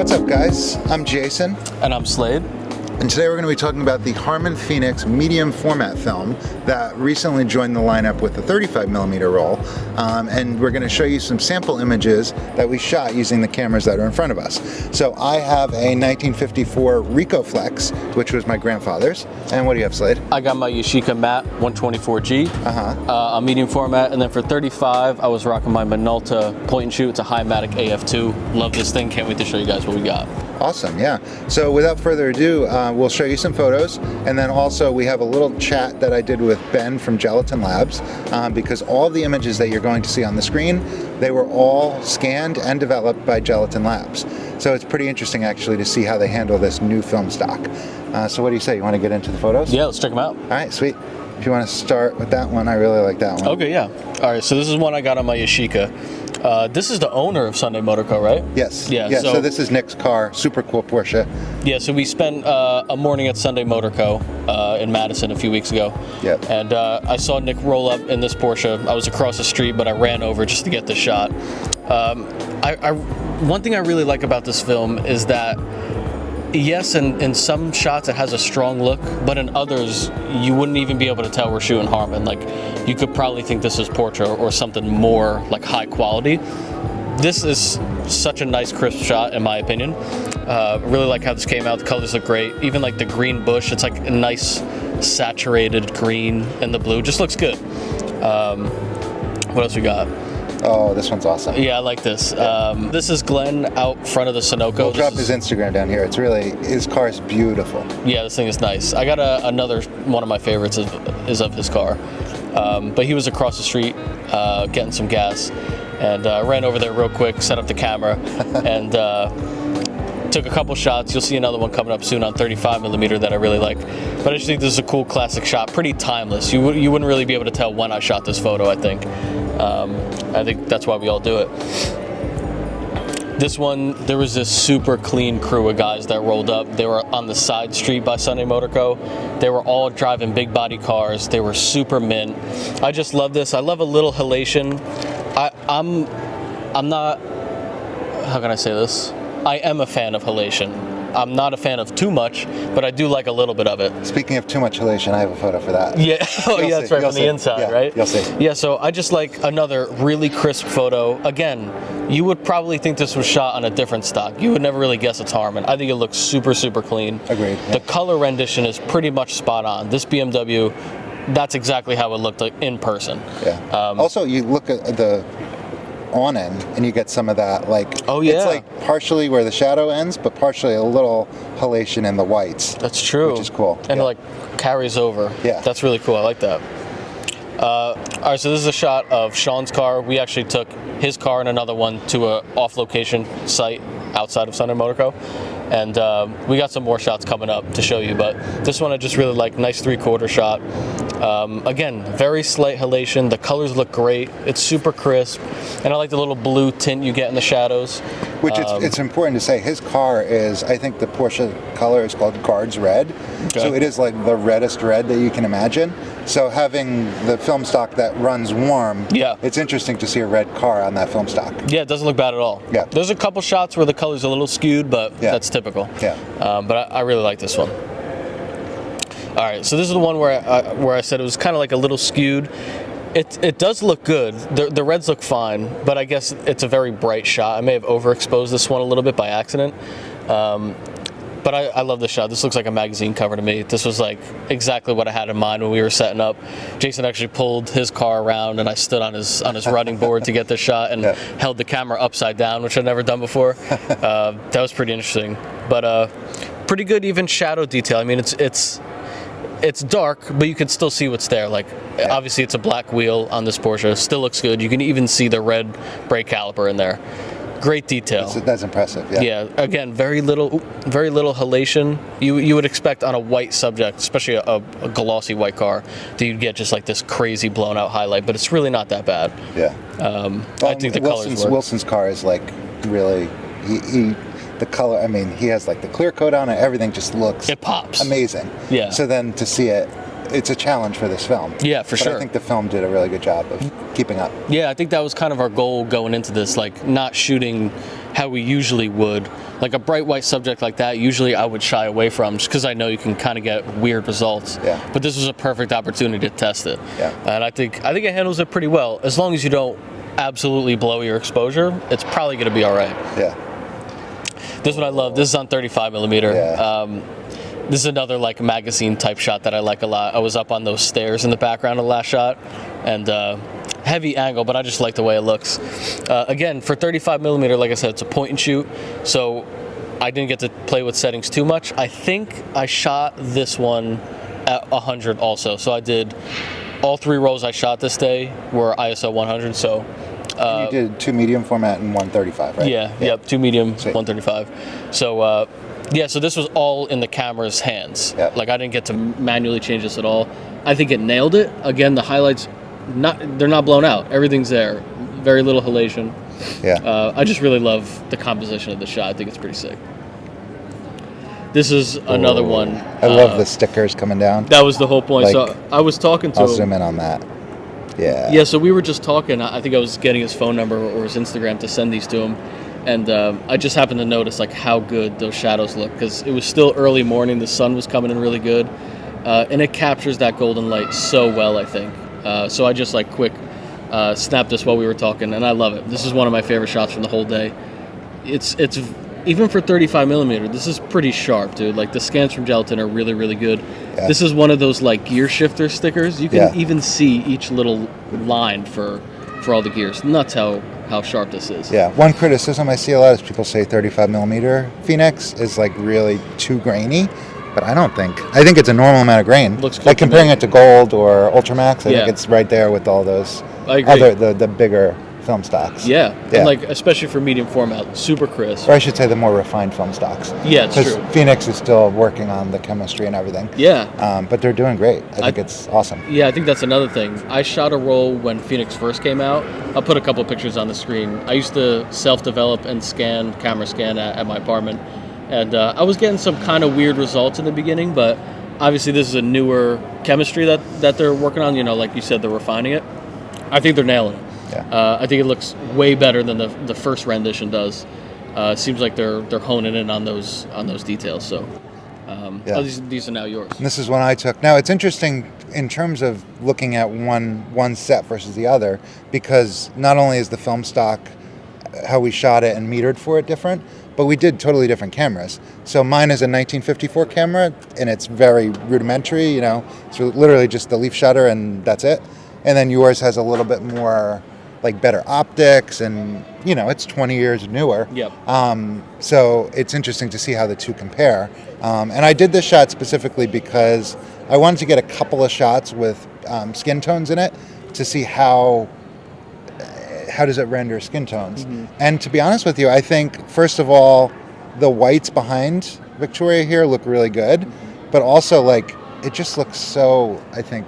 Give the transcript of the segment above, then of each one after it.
What's up, guys? I'm Jason. And I'm Slade. And today we're going to be talking about the Harman Phoenix medium format film that recently joined the lineup with the 35mm roll. And we're going to show you some sample images that we shot using the cameras that are in front of us. So I have a 1954 Ricoh Flex, which was my grandfather's. And what do you have, Slade? I got my Yashica Matte 124G, a medium format. And then for 35, I was rocking my Minolta point and shoot. It's a Himatic AF2. Love this thing. Can't wait to show you guys what we got. Awesome, yeah. So without further ado, we'll show you some photos, and then also we have a little chat that I did with Ben from Gelatin Labs, because all the images that you're going to see on the screen, they were all scanned and developed by Gelatin Labs. So it's pretty interesting actually to see how they handle this new film stock. So what do you say? You want to get into the photos? Yeah, let's check them out. All right, sweet. If you want to start with that one, I really like that one. Okay, yeah. All right, so this is one I got on my Yashica. This is the owner of Sunday Motor Co., right? Yes. Yeah. So this is Nick's car, super cool Porsche. Yeah. So we spent a morning at Sunday Motor Co. In Madison a few weeks ago. Yep. And I saw Nick roll up in this Porsche. I was across the street, but I ran over just to get the shot. One thing I really like about this film is that, yes, in some shots it has a strong look, but in others you wouldn't even be able to tell we're shooting Harman. Like, you could probably think this is Porsche or something more like high quality. This is such a nice crisp shot in my opinion. Really like how this came out. The colors look great. Even like the green bush, it's like a nice saturated green and the blue. Just looks good. What else we got? Oh, this one's awesome. Yeah, I like this. This is Glenn out front of the Sunoco. We'll drop his Instagram down here. It's really, his car is beautiful. Yeah, this thing is nice. I got another one of my favorites is of his car. But he was across the street getting some gas, and ran over there real quick, set up the camera, and took a couple shots. You'll see another one coming up soon on 35mm that I really like. But I just think this is a cool classic shot, pretty timeless. You wouldn't really be able to tell when I shot this photo, I think. I think that's why we all do it. This one, there was this super clean crew of guys that rolled up. They were on the side street by Sunday Motor Co. They were all driving big body cars. They were super mint. I just love this. I love a little halation. I'm not, how can I say this? I am a fan of halation. I'm not a fan of too much, but I do like a little bit of it. Speaking of too much halation, I have a photo for that. Yeah, oh yeah, that's right, from the inside, right? You'll see. Yeah, so I just like another really crisp photo. Again, you would probably think this was shot on a different stock. You would never really guess it's Harman. I think it looks super, super clean. Agreed. Yeah. The color rendition is pretty much spot on. This BMW, that's exactly how it looked like in person. Yeah. Also, you look at the on end and you get some of that, like, oh yeah, it's like partially where the shadow ends, but partially a little halation in the whites. That's true. Which is cool. And it like carries over. Yeah. That's really cool. I like that. All right, so this is a shot of Sean's car. We actually took his car and another one to a off-location site outside of Sunday Motor Co. And we got some more shots coming up to show you, but this one I just really like. Nice 3/4 shot. Again, very slight halation. The colors look great. It's super crisp, and I like the little blue tint you get in the shadows. Which it's important to say, his car is, I think the Porsche color is called Guards Red. Okay. So it is like the reddest red that you can imagine. So having the film stock that runs warm, yeah, it's interesting to see a red car on that film stock. Yeah, it doesn't look bad at all. Yeah. There's a couple shots where the color's a little skewed, but yeah, that's typical. Yeah. But I really like this one. All right, so this is the one where I said it was kind of like a little skewed. It does look good. The reds look fine, but I guess it's a very bright shot. I may have overexposed this one a little bit by accident. But I love this shot. This looks like a magazine cover to me. This was like exactly what I had in mind when we were setting up. Jason actually pulled his car around, and I stood on his running board to get this shot, and held the camera upside down, which I'd never done before. That was pretty interesting. But pretty good even shadow detail. I mean, it's dark, but you can still see what's there. Like, obviously it's a black wheel on this Porsche. Still looks good. You can even see the red brake caliper in there. Great detail. That's impressive. Yeah. Yeah. Again, very little halation. You would expect on a white subject, especially a glossy white car, that you'd get just like this crazy blown out highlight. But it's really not that bad. Yeah. I think the colors work. Wilson's car is like really the color. I mean, he has like the clear coat on it. Everything just looks. It pops. Amazing. Yeah. So then to see it. It's a challenge for this film. Yeah, for sure. I think the film did a really good job of keeping up. Yeah, I think that was kind of our goal going into this, like not shooting how we usually would, Like a bright white subject like that, usually I would shy away from just because I know you can kind of get weird results. Yeah. But this was a perfect opportunity to test it. Yeah. And I think it handles it pretty well. As long as you don't absolutely blow your exposure, it's probably going to be all right. Yeah. This one I love. This is on 35 millimeter. Yeah. This is another like magazine type shot that I like a lot. I was up on those stairs in the background of the last shot, and heavy angle, but I just like the way it looks. Again, for 35 millimeter, like I said, it's a point and shoot, so I didn't get to play with settings too much. I think I shot this one at 100 also, so I did all 3 rolls I shot this day were ISO 100. So you did 2 medium format and 135, right? Yeah. Yep, 2 medium, sweet. 135. So so this was all in the camera's hands. Yep. Like I didn't get to manually change this at all. I think it nailed it. Again, the highlights, they're not blown out. Everything's there. Very little halation. Yeah. I just really love the composition of the shot. I think it's pretty sick. This is another one. I love the stickers coming down. That was the whole point. Like, so I was talking to I'll him. zoom in on that. Yeah. Yeah, so we were just talking. I think I was getting his phone number or his Instagram to send these to him. And I just happened to notice like how good those shadows look, because it was still early morning. The sun was coming in really good. And it captures that golden light so well, I think. So I just like quick snapped this while we were talking, and I love it. This is one of my favorite shots from the whole day. It's even for 35 millimeter, this is pretty sharp, dude. Like the scans from Gelatin are really, really good. Yeah. This is one of those like gear shifter stickers. You can even see each little line for all the gears. Nuts how sharp this is. Yeah. One criticism I see a lot is people say 35 millimeter Phoenix is like really too grainy. But I don't think. I think it's a normal amount of grain. Looks good like comparing it to Gold or Ultramax, I think it's right there with all those the bigger film stocks. Yeah. And like especially for medium format, super crisp. Or I should say the more refined film stocks. Yeah, it's true. Because Phoenix is still working on the chemistry and everything. Yeah. But they're doing great. I think it's awesome. Yeah, I think that's another thing. I shot a roll when Phoenix first came out. I'll put a couple pictures on the screen. I used to self-develop and camera scan at my apartment. And I was getting some kind of weird results in the beginning, but obviously this is a newer chemistry that they're working on. You know, like you said, they're refining it. I think they're nailing it. Yeah. I think it looks way better than the first rendition does. It seems like they're honing in on those details. So these are now yours. And this is one I took. Now it's interesting in terms of looking at one set versus the other, because not only is the film stock, how we shot it and metered for it different, but we did totally different cameras. So mine is a 1954 camera, and it's very rudimentary, you know. It's literally just the leaf shutter, and that's it. And then yours has a little bit more, like, better optics, and, you know, it's 20 years newer. Yep. So it's interesting to see how the two compare. And I did this shot specifically because I wanted to get a couple of shots with skin tones in it to see how does it render skin tones. Mm-hmm. And to be honest with you, I think, first of all, the whites behind Victoria here look really good, mm-hmm. but also, like, it just looks so, I think,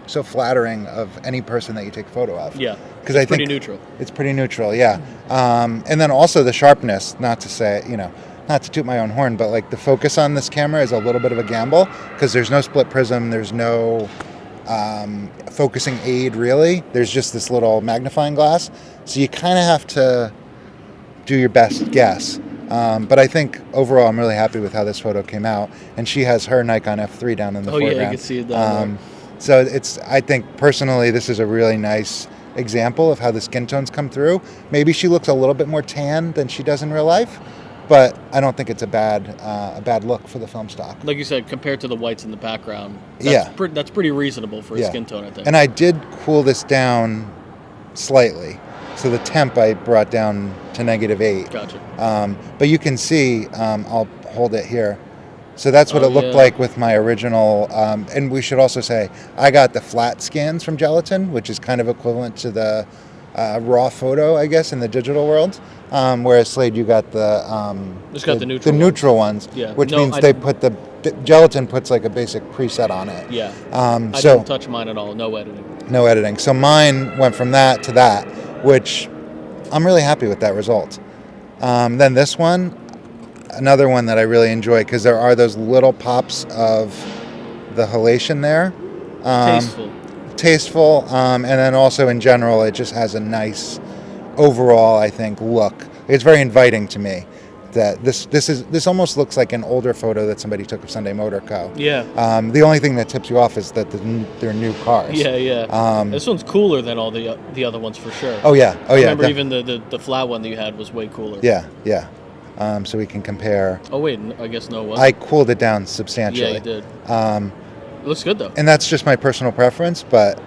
so flattering of any person that you take a photo of. Yeah, because I think pretty neutral. It's pretty neutral, yeah. And then also the sharpness, not to say, you know, not to toot my own horn, but, like, the focus on this camera is a little bit of a gamble, because there's no split prism, there's no focusing aid, really. There's just this little magnifying glass, so you kind of have to do your best guess. But I think overall I'm really happy with how this photo came out, and she has her Nikon F3 down in the foreground. Yeah, you can see it down there. So I think personally this is a really nice example of how the skin tones come through. Maybe she looks a little bit more tan than she does in real life, but I don't think it's a bad look for the film stock. Like you said, compared to the whites in the background, that's pretty reasonable for a skin tone, I think. And I did cool this down slightly. So the temp I brought down to -8. Gotcha. But you can see, I'll hold it here. So that's what it looked like with my original. And we should also say, I got the flat scans from Gelatin, which is kind of equivalent to the raw photo, I guess, in the digital world. Whereas Slade, you got the the neutral ones, which means the Gelatin puts like a basic preset on it. Yeah. I didn't touch mine at all. No editing. No editing. So mine went from that to that, which I'm really happy with that result. Then this one, another one that I really enjoy, because there are those little pops of the halation there. Tasteful, and then also in general, it just has a nice overall, I think, look. It's very inviting to me. that this almost looks like an older photo that somebody took of Sunday Motor Co. Yeah. The only thing that tips you off is that they're new cars. Yeah. This one's cooler than all the other ones for sure. Oh yeah. I remember even the flat one that you had was way cooler. Yeah. So we can compare. Oh wait, I guess no one. I cooled it down substantially. Yeah, you did. It looks good though. And that's just my personal preference, but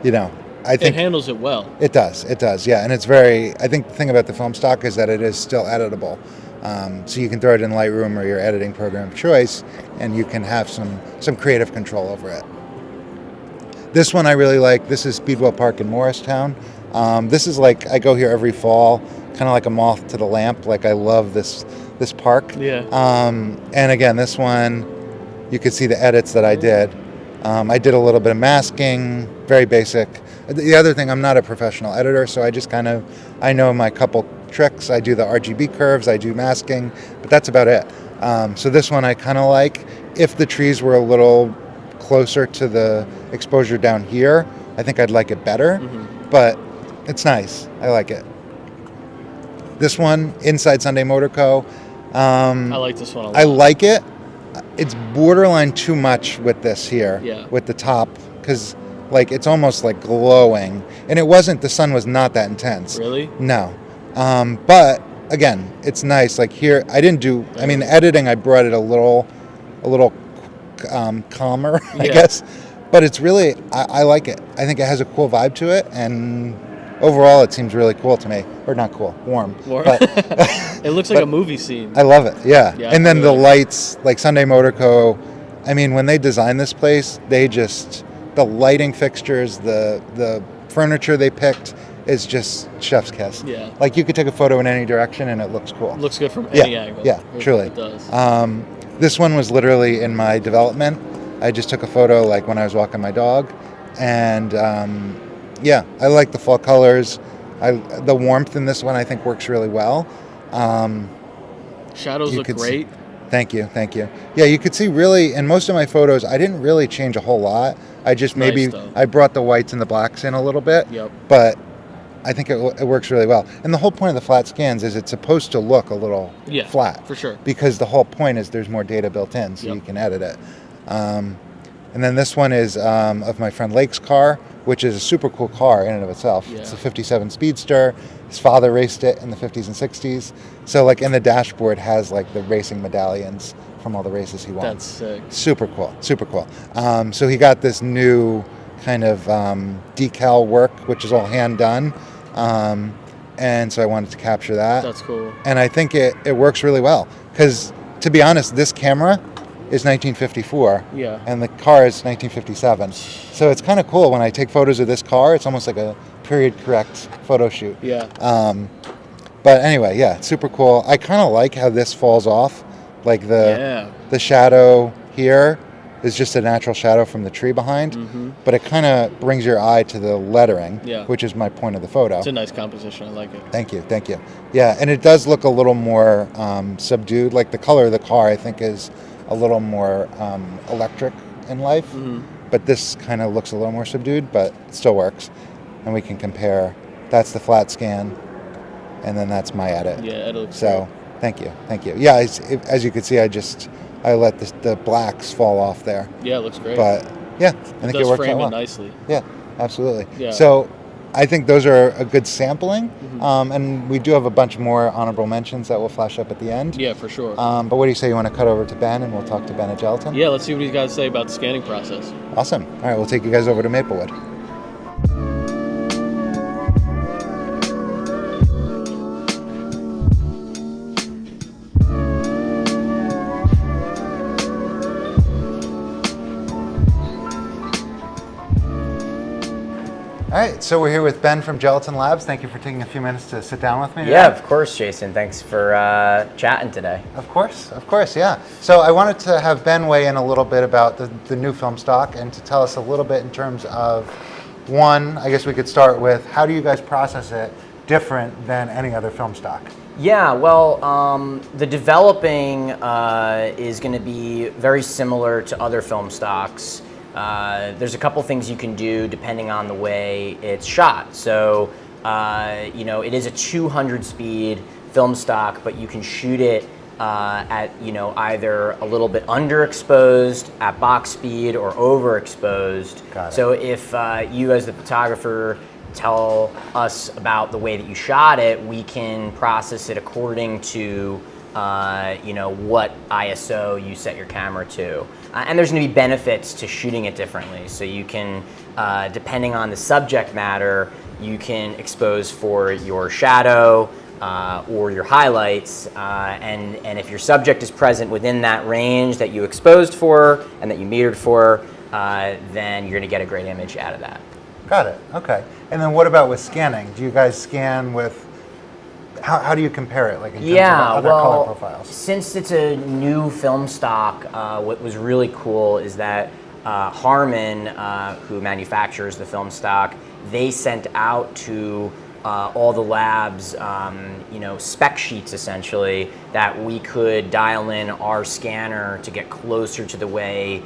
I think it handles it well. It does, yeah. And it's very, I think the thing about the film stock is that it is still editable. So you can throw it in Lightroom or your editing program of choice, and you can have some creative control over it. This one I really like. This is Speedwell Park in Morristown. This is like, I go here every fall, kind of like a moth to the lamp. Like, I love this park. Yeah. And again, this one, you could see the edits that I did. I did a little bit of masking, very basic. The other thing, I'm not a professional editor, so I just I know my couple tricks. I do the RGB curves, I do masking, but that's about it. So this one I kind of like. If the trees were a little closer to the exposure down here, I think I'd like it better, but it's nice. I like it. This one, Inside Sunday Motor Co. I like this one a lot. I like it. It's borderline too much with this here, with the top, because like it's almost like glowing, and the sun was not that intense. Really? No. But again, it's nice. Like here, editing, I brought it a little calmer, I guess. But it's really, I like it. I think it has a cool vibe to it, and overall, it seems really cool to me. Or not cool, warm. But, it looks like a movie scene. I love it, yeah. And then the lights, like Sunday Motor Co., when they designed this place, the lighting fixtures, the furniture they picked is just chef's kiss. Yeah. Like, you could take a photo in any direction and it looks cool. It looks good from any angle. Yeah, truly. It does. This one was literally in my development. I just took a photo like when I was walking my dog, and I like the fall colors. The warmth in this one I think works really well. Shadows look great. Thank you. Yeah, you could see really in most of my photos I didn't really change a whole lot. I just I brought the whites and the blacks in a little bit. Yep. But I think it works really well. And the whole point of the flat scans is it's supposed to look a little flat. For sure. Because the whole point is there's more data built in, so you can edit it. And then this one is of my friend Lake's car, which is a super cool car in and of itself. Yeah. It's a 57 Speedster. His father raced it in the 50s and 60s. So like in the dashboard has like the racing medallions from all the races he won. That's sick. Super cool. So he got this new kind of decal work, which is all hand done. And so I wanted to capture that. That's cool. And I think it works really well. Because to be honest, this camera is 1954, and the car is 1957. So it's kind of cool when I take photos of this car. It's almost like a period correct photo shoot. Yeah. But anyway, it's super cool. I kind of like how this falls off, like the shadow here is just a natural shadow from the tree behind, but it kind of brings your eye to the lettering, which is my point of the photo. It's a nice composition. I like it. Thank you. Yeah, and it does look a little more subdued. Like the color of the car, I think, is a little more electric in life, but this kind of looks a little more subdued, but it still works. And we can compare. That's the flat scan, and then that's my edit. Yeah, it looks so. Thank you. Yeah, as you can see, I let the blacks fall off there. Yeah, it looks great. But I think it works out well. Nicely. Yeah, absolutely. Yeah. So I think those are a good sampling, and we do have a bunch more honorable mentions that will flash up at the end. Yeah, for sure. But what do you say? You want to cut over to Ben, and we'll talk to Ben at Gelatin? Yeah, let's see what you guys say about the scanning process. Awesome. All right, we'll take you guys over to Maplewood. All right, so we're here with Ben from Gelatin Labs. Thank you for taking a few minutes to sit down with me today. Yeah, of course, Jason. Thanks for chatting today. Of course, yeah. So I wanted to have Ben weigh in a little bit about the new film stock and to tell us a little bit in terms of, one, I guess we could start with, how do you guys process it different than any other film stock? Yeah, well, the developing is going to be very similar to other film stocks. There's a couple things you can do depending on the way it's shot. So, it is a 200 speed film stock, but you can shoot it at either a little bit underexposed at box speed or overexposed. Got it. So if you as the photographer tell us about the way that you shot it, we can process it according to what ISO you set your camera to. And there's going to be benefits to shooting it differently. So you can, depending on the subject matter, you can expose for your shadow or your highlights. And if your subject is present within that range that you exposed for and that you metered for, then you're going to get a great image out of that. Got it. Okay. And then what about with scanning? Do you guys scan with? How do you compare it, like in terms of other color profiles? Since it's a new film stock, what was really cool is that Harman, who manufactures the film stock, they sent out to all the labs, spec sheets essentially that we could dial in our scanner to get closer to the way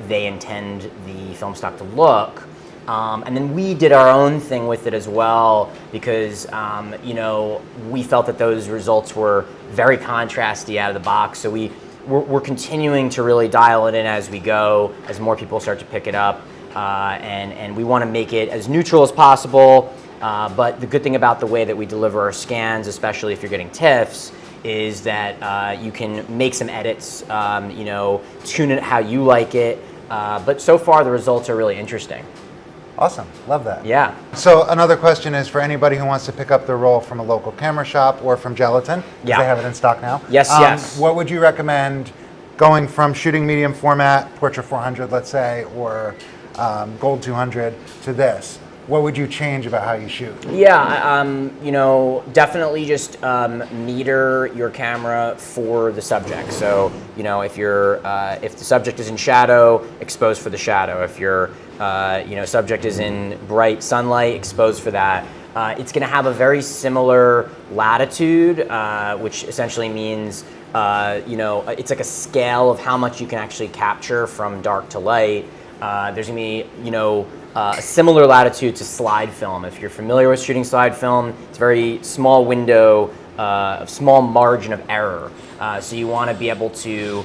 they intend the film stock to look. And then we did our own thing with it as well because, we felt that those results were very contrasty out of the box. So we're continuing to really dial it in as we go, as more people start to pick it up. And we want to make it as neutral as possible. But the good thing about the way that we deliver our scans, especially if you're getting TIFFs, is that you can make some edits, tune it how you like it. But so far, the results are really interesting. Awesome. Love that. Yeah. So another question is for anybody who wants to pick up their roll from a local camera shop or from Gelatin, because they have it in stock now. Yes, yes. What would you recommend going from shooting medium format, Portra 400, let's say, or Gold 200 to this? What would you change about how you shoot? Yeah, definitely just meter your camera for the subject. So, if the subject is in shadow, expose for the shadow. If your subject is in bright sunlight, expose for that. It's going to have a very similar latitude, which essentially means it's like a scale of how much you can actually capture from dark to light. There's going to be a similar latitude to slide film. If you're familiar with shooting slide film, it's a very small window, a small margin of error. So you want to be able to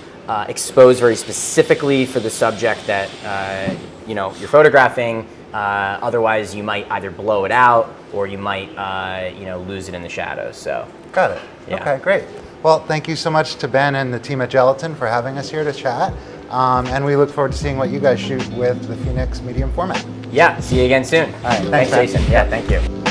expose very specifically for the subject that you're photographing. Otherwise, you might either blow it out or you might lose it in the shadows. So got it. Yeah. Okay, great. Well, thank you so much to Ben and the team at Gelatin for having us here to chat. And we look forward to seeing what you guys shoot with the Phoenix medium format. Yeah, see you again soon. All right, thanks Jason. Yeah, thank you.